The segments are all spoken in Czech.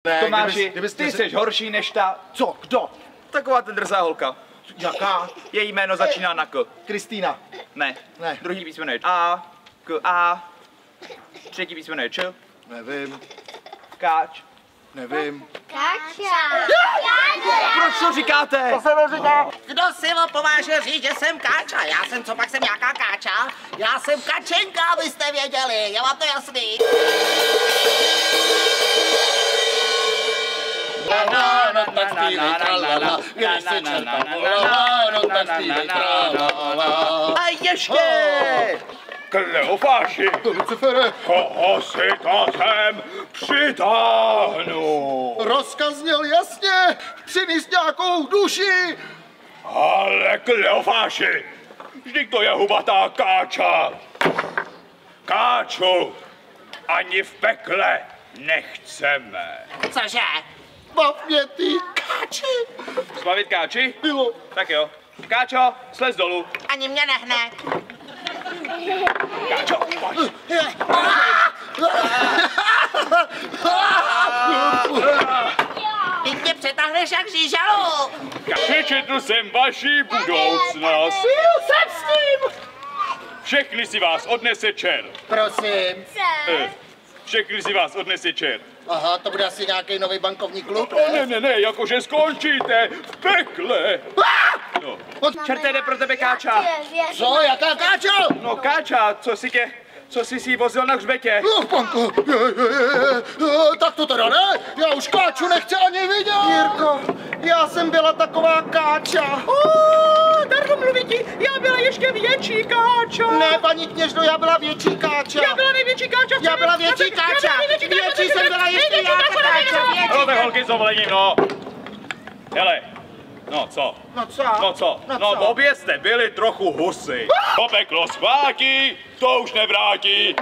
Ne, Tomáši, ty jsi horší než ta... Co? Kdo? Taková ta drzá holka. Jaká? Její jméno začíná na K. Kristýna. Ne. Ne. Druhý písmeno je A, K, A. Třetí písmeno je Č. Nevím. Káč. Nevím. Káča. Proč to říkáte? To se neříká. Kdo si opovážil říct, že jsem Káča? Já jsem, co pak jsem nějaká Káča? Já jsem Kačenka, abyste věděli, je vám to jasný? A ještě! Kleofáši, Lucifere, koho si to sem přitáhnu? rozkaz zněl jasně, přinést nějakou duši. Ale Kleofáši, vždyť to je hubatá Káča. Káču ani v pekle nechceme. Cože? Bav mě ty Káči. Zbavit Káči? Bylo. Tak jo. Káčo, slez dolů. Ani mě nehne. Káčo, pojď. Ty mě přetáhneš jak žížalu. Přečetl jsem vaši budoucnost. Jsem s tím. Všechny si vás odnese čert. Prosím. Všechny si vás odnese čert. Aha, to bude asi nějaký nový bankovní klub, Ne, jakože skončíte v pekle. No. Čerte, jde pro tebe Káča. Co, jaká Káča? No Káča, co jsi si vozil na hřbetě? No, panko, tak to teda ne, já už Káču nechci ani vidět. Jirko, já jsem byla taková Káča. Dardo mluví ti, já byla ještě větší Káča. Ne, paní kněžno, já byla větší Káča. Já byla největší Káča. Já byla větší Káča. Větší jsem byla ještě já, Káča, větší. No tak holky s dovolením, no. Hele, no co? No co? No co? No obě jste byli trochu husy. Popeklo schvátí, to už nevrátí.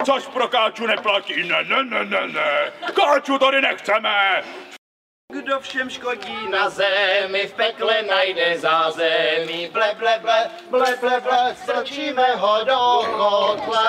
Což pro Káču neplatí, ne. Káču tady nechceme. Kdo všem škodí Na zemi v pekle najde zázemí, ble, strčíme ho do kotle.